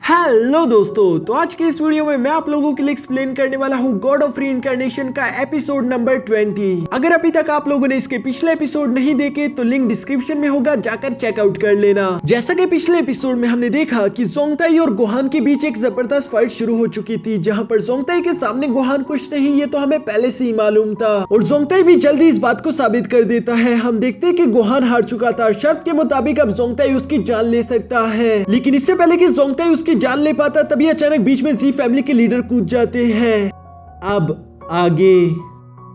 Hello दोस्तों, तो आज के इस वीडियो में मैं आप लोगों के लिए एक्सप्लेन करने वाला हूँ गॉड ऑफ रीइंकार्नेशन का एपिसोड नंबर 20। अगर अभी तक आप लोगों ने इसके पिछले एपिसोड नहीं देखे तो लिंक डिस्क्रिप्शन में होगा, जाकर चेकआउट कर लेना। जैसा कि पिछले एपिसोड में हमने देखा कि जोंगताई और गोहान के बीच एक जबरदस्त फाइट शुरू हो चुकी थी, जहाँ पर जोंगताई के सामने गोहान कुछ नहीं, ये तो हमें पहले से ही मालूम था और जोंगताई भी जल्दी इस बात को साबित कर देता है। हम देखते हैं कि गोहान हार चुका था, शर्त के मुताबिक अब जोंगताई उसकी जान ले सकता है, लेकिन इससे पहले कि जोंगताई उसकी जान ले पाता तभी अचानक बीच में जी फैमिली के लीडर कूद जाते हैं। अब आगे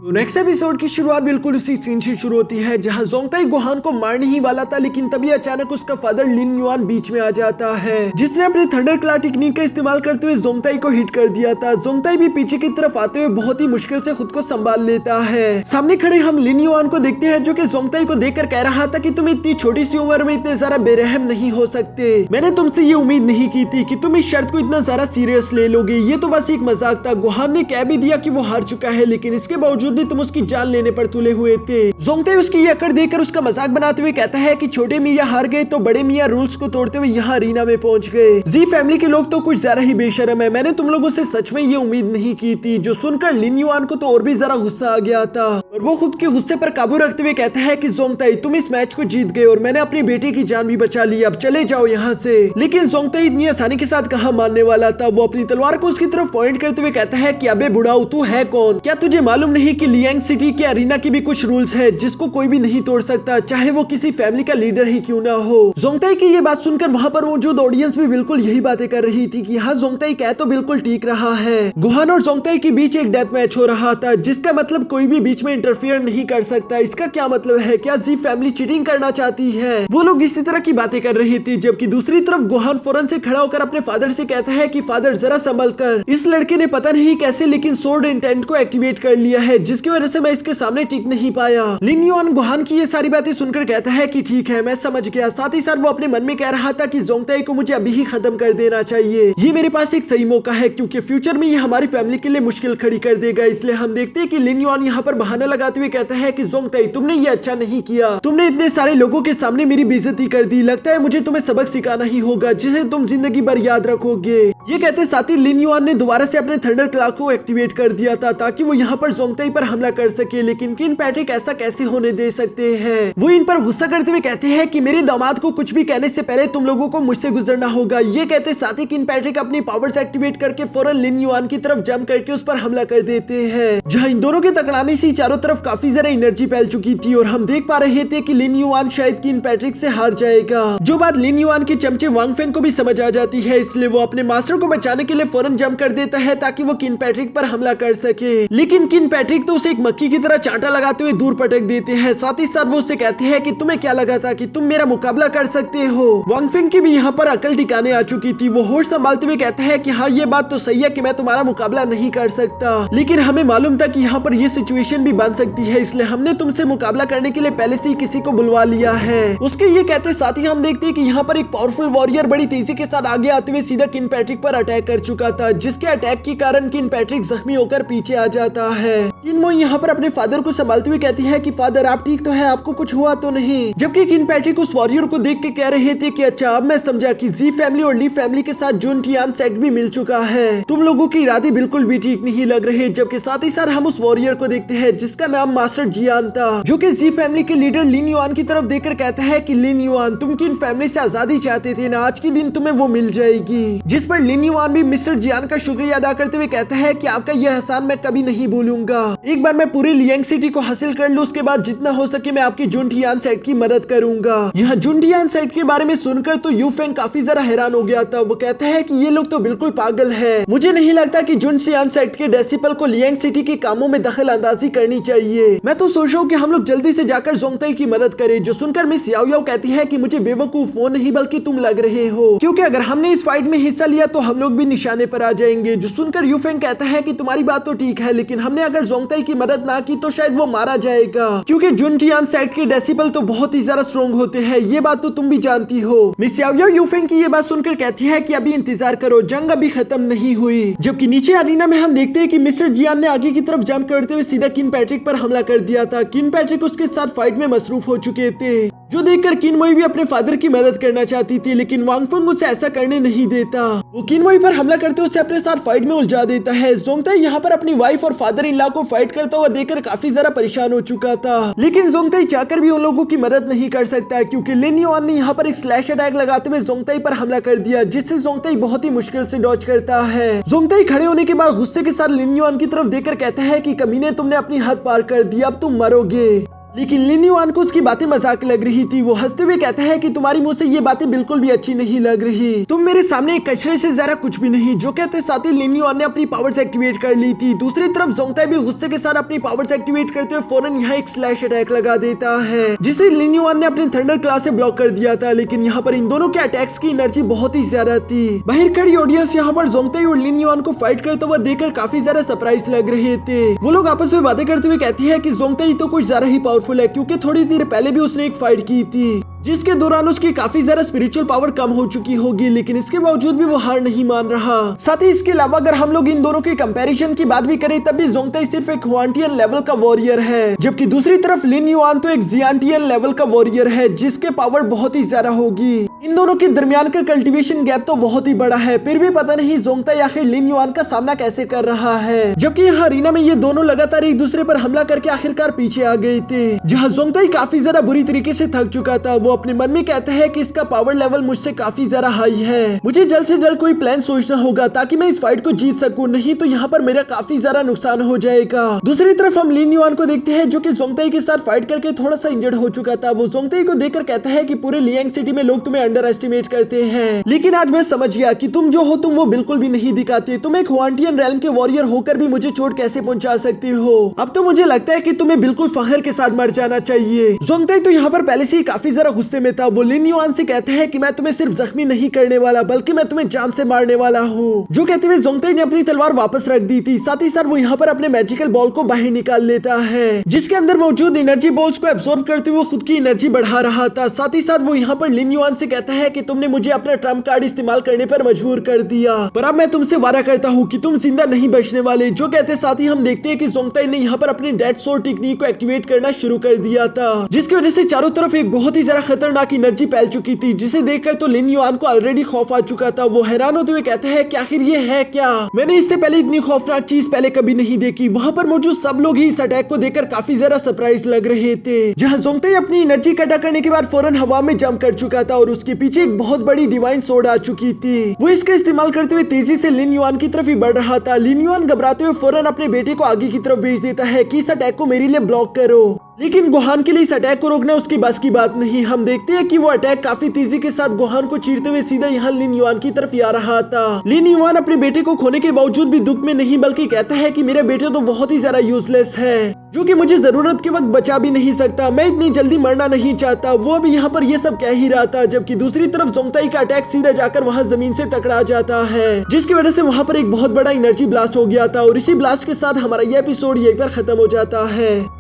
तो नेक्स्ट एपिसोड की शुरुआत बिल्कुल उसी सीन से शुरू होती है जहां जोंगताई गोहान को मारने ही वाला था, लेकिन तभी अचानक उसका फादर लिन युआन बीच में आ जाता है, जिसने अपनी थंडर क्लॉ टेक्निक का इस्तेमाल करते हुए जोंगताई को हिट कर दिया था। जोंगताई भी पीछे की तरफ आते हुए बहुत ही मुश्किल से खुद को संभाल लेता है। सामने खड़े हम लिन युआन को देखते हैं, जो कि जोंगताई को देखकर कह रहा था कि तुम इतनी छोटी सी उम्र में इतने ज्यादा बेरहम नहीं हो सकते। मैंने तुमसे ये उम्मीद नहीं की थी कि तुम इस शर्त को इतना ज्यादा सीरियस ले लोगे, ये तो बस एक मजाक था। गोहान ने कह भी दिया कि वो हार चुका है, लेकिन इसके बावजूद भी तुम उसकी जान लेने पर तुले हुए थे। जोंगताई उसकी ये अकड़ देखकर उसका मजाक बनाते हुए कहता है कि छोटे मियां हार गए तो बड़े मियां रूल्स को तोड़ते हुए यहाँ अरीना में पहुंच गए। जी फैमिली के लोग तो कुछ ज्यादा ही बेशर्म है, मैंने तुम लोगों से सच में ये उम्मीद नहीं की थी। जो सुनकर लिन युआन को तो और भी जरा गुस्सा आ गया था और वो खुद के गुस्से पर काबू रखते हुए कहता है कि जोंगताई तुम इस मैच को जीत गए और मैंने अपनी बेटी की जान भी बचा ली, अब चले जाओ यहाँ से। लेकिन जोंगताई इतनी आसानी के साथ कहाँ मानने वाला था। वो अपनी तलवार को उसकी तरफ पॉइंट करते हुए कहता है कि अबे बुढ़ाऊ तू है कौन? क्या तुझे मालूम नहीं कि लियांग सिटी के अरीना की भी कुछ रूल्स है जिसको कोई भी नहीं तोड़ सकता, चाहे वो किसी फैमिली का लीडर ही क्यों ना हो। जोंगताई की ये बात सुनकर वहाँ पर मौजूद ऑडियंस भी बिल्कुल यही बातें कर रही थी कि हाँ जोंगताई कह तो बिल्कुल ठीक रहा है। गोहान और जोंगताई के बीच एक डेथ मैच हो रहा था, जिसका मतलब कोई भी बीच में इंटरफियर नहीं कर सकता। इसका क्या मतलब है? क्या जी फैमिली चीटिंग करना चाहती है? वो लोग इसी तरह की बातें कर रही थी, जबकि दूसरी तरफ गोहान फौरन से खड़ा होकर अपने फादर से कहता है कि फादर जरा संभल कर, इस लड़के ने पता नहीं कैसे लेकिन सोर्ड इंटेंट को एक्टिवेट कर लिया है, जिसकी वजह से मैं इसके सामने टिक नहीं पाया। लिन युआन गोहान की ये सारी बातें सुनकर कहता है कि ठीक है मैं समझ गया। साथ ही साथ वो अपने मन में कह रहा था कि जोंगताई को मुझे अभी ही खत्म कर देना चाहिए, ये मेरे पास एक सही मौका है, क्योंकि फ्यूचर में ये हमारी फैमिली के लिए मुश्किल खड़ी कर देगा। इसलिए हम देखते हैं कि लिन युआन यहाँ पर बहाना लगाते हुए कहता है कि जोंगताई तुमने ये अच्छा नहीं किया, तुमने इतने सारे लोगों के सामने मेरी बेइज्जती कर दी, लगता है मुझे तुम्हें सबक सिखाना ही होगा जिसे तुम जिंदगी भर याद रखोगे। ये कहते साथ ही लिन युआन ने दोबारा से अपने थंडर क्लॉ को एक्टिवेट कर दिया था ताकि वो यहाँ पर जोंगताई पर हमला कर सके, लेकिन किन पैट्रिक ऐसा कैसे होने दे सकते हैं। वो इन पर गुस्सा करते हुए कहते हैं कि मेरे दामाद को कुछ भी कहने से पहले तुम लोगों को मुझसे गुजरना होगा। ये कहते साथ ही किन पैट्रिक अपनी पावर्स एक्टिवेट करके फौरन लिन युआन की तरफ जंप करके उस पर हमला कर देते हैं, जहां इन दोनों के टकराने से चारों तरफ काफी ज्यादा एनर्जी फैल चुकी थी और हम देख पा रहे थे कि लिन युआन शायद किन पैट्रिक से हार जाएगा। जो बात लिन युआन के चमचे वांग फेंग को भी समझ आ जाती है, इसलिए वो अपने मास्टर को बचाने के लिए फौरन जंप कर देता है ताकि वो किन पैट्रिक पर हमला कर सके, लेकिन किन पैट्रिक तो उसे एक मक्खी की तरह चांटा लगाते हुए दूर पटक देते हैं। साथ ही साथ वो उससे कहते हैं कि तुम्हें क्या लगा था कि तुम मेरा मुकाबला कर सकते हो? वांग फेंग की भी यहाँ पर अकल ठिकाने आ चुकी थी। वो होश संभालते हुए कहता है कि हाँ ये बात तो सही है कि मैं तुम्हारा मुकाबला नहीं कर सकता, लेकिन हमें मालूम था कि यहाँ पर ये सिचुएशन भी बन सकती है, इसलिए हमने तुमसे मुकाबला करने के लिए पहले से ही किसी को बुलवा लिया है। उसके ये कहते साथ ही हम देखते हैं कि यहाँ पर एक पावरफुल वॉरियर बड़ी तेजी के साथ आगे आते हुए सीधा किन पैट्रिक पर अटैक कर चुका था, जिसके अटैक के कारण किन पैट्रिक जख्मी होकर पीछे आ जाता है। किन यहाँ पर अपने फादर को संभालते हुए कहती है कि फादर आप ठीक तो है, आपको कुछ हुआ तो नहीं? जबकि किन पैट्रिक उस वॉरियर को देख के कह रहे थे कि अच्छा अब मैं समझा कि जी फैमिली और ली फैमिली के साथ जुन टियान सेक्ट भी मिल चुका है, तुम लोगों के इरादे बिल्कुल भी ठीक नहीं लग रहे। जबकि साथ ही साथ हम उस वॉरियर को देखते हैं जिसका नाम मास्टर जियान था, जो कि जी फैमिली के लीडर लिन युआन की तरफ देखकर कहता है कि लिन युआन तुम किन फैमिली से आजादी चाहते थे ना, आज के दिन तुम्हें वो मिल जाएगी। जिस पर लिन युआन भी मिस्टर जियान का शुक्रिया अदा करते हुए कहता है कि आपका यह एहसान मैं कभी नहीं भूलूंगा, एक बार मैं पूरी लियांग सिटी को हासिल कर लूं, उसके बाद जितना हो सके मैं आपकी जुन टियान सेट की मदद करूंगा। यहाँ जुन टियान सेट के बारे में सुनकर तो यू फेंग काफी जरा हैरान हो गया था। वो कहता है कि ये लोग तो बिल्कुल पागल है, मुझे नहीं लगता कि जुन टियान सेट के डेसिपल को लियांग सिटी के कामों में दखल अंदाजी करनी चाहिए। मैं तो सोच रहा हूँ कि हम लोग जल्दी से जाकर जोंगताई की मदद करें। जो सुनकर मिस याओ याओ कहती है कि मुझे बेवकूफ वो नहीं बल्कि तुम लग रहे हो, क्योंकि अगर हमने इस फाइट में हिस्सा लिया तो हम लोग भी निशाने पर आ जाएंगे। जो सुनकर यू फेंग कहता है कि तुम्हारी बात तो ठीक है, लेकिन हमने अगर जोंगताई की मदद ना की तो शायद वो मारा जाएगा, क्योंकि जुन टियान सेट के डेसिबल तो बहुत ही ज्यादा स्ट्रॉन्ग होते हैं, ये बात तो तुम भी जानती हो। मिस याओ याओ यू फेंग की ये बात सुनकर कहती है कि अभी इंतजार करो, जंग अभी खत्म नहीं हुई। जबकि नीचे अरीना में हम देखते हैं कि मिस्टर जियान ने आगे की तरफ जंप करते हुए सीधा किन पैट्रिक पर हमला कर दिया था। किन पैट्रिक उसके साथ फाइट में मसरूफ हो चुके थे। जो देखकर किनमोई भी अपने फादर की मदद करना चाहती थी, लेकिन वांगफंग उसे ऐसा करने नहीं देता। वो किनमोई पर हमला करते उसे अपने साथ फाइट में उलझा देता है। जोंगताई यहाँ पर अपनी वाइफ और फादर इन लॉ को फाइट करता हुआ देखकर काफी ज्यादा परेशान हो चुका था, लेकिन जोंगताई चाहकर भी उन लोगों की मदद नहीं कर सकता क्योंकि लिन युआन ने यहाँ पर एक स्लैश अटैक लगाते हुए जोंगताई पर हमला कर दिया, जिससे जोंगताई बहुत ही मुश्किल से डॉज करता है। जोंगताई खड़े होने के बाद गुस्से के साथ लिन युआन की तरफ देखकर कहता है कि कमीने, तुमने अपनी हद पार कर दी, अब तुम मरोगे। लेकिन लिन युआन को उसकी बातें मजाक लग रही थी। वो हंसते हुए कहता है कि तुम्हारी मुंह से ये बातें बिल्कुल भी अच्छी नहीं लग रही, तुम मेरे सामने एक कचरे से जरा कुछ भी नहीं। जो कहते साथ ही लिन युआन ने अपनी पावर्स एक्टिवेट कर ली थी। दूसरी तरफ जोंगताई भी गुस्से के साथ अपनी पावर्स एक्टिवेट करते हुए फौरन यहाँ एक स्लैश अटैक लगा देता है, जिसे लिन युआन ने अपने थंडर क्लास से ब्लॉक कर दिया था। लेकिन यहाँ पर इन दोनों के अटैक्स की एनर्जी बहुत ही ज्यादा थी। बाहर खड़ी ऑडियंस यहाँ पर जोंगताई और लिन युआन को फाइट करता हुआ देखकर काफी ज्यादा सरप्राइज लग रहे थे। वो लोग आपस में बातें करते हुए कहती है कि जोंगताई तो कुछ ज्यादा ही पावरफुल है, क्योंकि थोड़ी देर पहले भी उसने एक फाइट की थी जिसके दौरान उसकी काफी ज्यादा स्पिरिचुअल पावर कम हो चुकी होगी, लेकिन इसके बावजूद भी वो हार नहीं मान रहा। साथ ही इसके अलावा अगर हम लोग इन दोनों के कंपैरिजन की बात भी करें तब भी जोंगताई सिर्फ एक हुआंटियन लेवल का वॉरियर है, जबकि दूसरी तरफ लिन युआन तो एक जियांटियन लेवल का वॉरियर है जिसके पावर बहुत ही ज्यादा होगी। इन दोनों के दरमियान का कल्टीवेशन गैप तो बहुत ही बड़ा है, फिर भी पता नहीं जोंगताई आखिर लिन युआन का सामना कैसे कर रहा है। जबकि यहाँ अरीना में ये दोनों लगातार एक दूसरे पर हमला करके आखिरकार पीछे आ गए थे, जहाँ जोंगताई काफी ज्यादा बुरी तरीके से थक चुका था। वो अपने मन में कहता है कि इसका पावर लेवल मुझसे काफी ज्यादा हाई है, मुझे जल्द से जल्द कोई प्लान सोचना होगा ताकि मैं इस फाइट को जीत सकूं, नहीं तो यहाँ पर मेरा काफी ज्यादा नुकसान हो जाएगा। दूसरी तरफ हम लिन युआन को देखते हैं जो कि जोंगताई के साथ फाइट करके थोड़ा सा इंजर्ड हो चुका था। वो जोंगताई को देखकर कहता है कि पूरे लियांग सिटी में लोग तुम्हें अंडर एस्टिमेट करते हैं, लेकिन आज मैं समझ गया कि तुम जो हो तुम वो बिल्कुल भी नहीं दिखाते। तुम एक हुआंटियन रेल्म के वॉरियर होकर भी मुझे चोट कैसे पहुंचा सकते हो। अब तो मुझे लगता है कि तुम्हें बिल्कुल फखर के साथ मर जाना चाहिए। जोंगताई तो यहाँ पर पहले से ही काफी ज्यादा गुस्से में था। वो लिन युआन से कहते हैं कि मैं तुम्हें सिर्फ जख्मी नहीं करने वाला बल्कि मैं तुम्हें जान से मारने वाला हूँ। जो कहते हुए जोंगताई ने अपनी तलवार वापस रख दी थी। साथ ही साथ वो यहाँ पर अपने मैजिकल बॉल को बाहर निकाल लेता है, जिसके अंदर मौजूद एनर्जी बॉल्स को एब्सॉर्ब करते हुए खुद की एनर्जी बढ़ा रहा था। साथ ही साथ वो यहाँ पर लिन युआन से कहता है कि तुमने मुझे अपना ट्रम्प कार्ड इस्तेमाल करने पर मजबूर कर दिया, पर अब मैं तुमसे वादा करता हूँ कि तुम जिंदा नहीं बचने वाले। जो कहते साथ ही हम देखते हैं कि जोंगताई ने यहाँ पर अपनी डेड सोर्ड टेक्निक को एक्टिवेट करना शुरू कर दिया था, जिसकी वजह से चारों तरफ एक बहुत ही ज्यादा खतरनाक एनर्जी फैल चुकी थी, जिसे देखकर तो लिन युआन को ऑलरेडी खौफ आ चुका था। वो हैरान होते हुए कहता है कि आखिर ये है क्या, मैंने इससे पहले इतनी खौफनाक चीज पहले कभी नहीं देखी। वहाँ पर मौजूद सब लोग ही इस अटैक को देखकर काफी ज्यादा सरप्राइज लग रहे थे, जहाँ जोंगताई अपनी एनर्जी इकट्ठा करने के बाद फौरन हवा में जंप कर चुका था और उसके पीछे एक बहुत बड़ी डिवाइन सोर्ड आ चुकी थी। वो इसका इस्तेमाल करते हुए तेजी से लिन युआन की तरफ ही बढ़ रहा था। लिन युआन घबराते हुए फौरन अपने बेटे को आगे की तरफ भेज देता है कि इस अटैक को मेरे लिए ब्लॉक करो, लेकिन गोहान के लिए इस अटैक को रोकना उसकी बस की बात नहीं। हम देखते हैं कि वो अटैक काफी तेजी के साथ गोहान को चीरते हुए सीधा यहाँ लिन युआन की तरफ आ रहा था। लिन युआन अपने बेटे को खोने के बावजूद भी दुख में नहीं बल्कि कहता है कि मेरे बेटे तो बहुत ही ज्यादा यूजलेस है, जो कि मुझे जरूरत के वक्त बचा भी नहीं सकता, मैं इतनी जल्दी मरना नहीं चाहता। वो भी यहाँ पर ये सब कह ही रहा था, जबकि दूसरी तरफ जोंगताई का अटैक सीधा जाकर वहाँ जमीन से टकरा जाता है, जिसकी वजह से वहाँ पर एक बहुत बड़ा एनर्जी ब्लास्ट हो गया था। और इसी ब्लास्ट के साथ हमारा ये एपिसोड यहीं पर खत्म हो जाता है।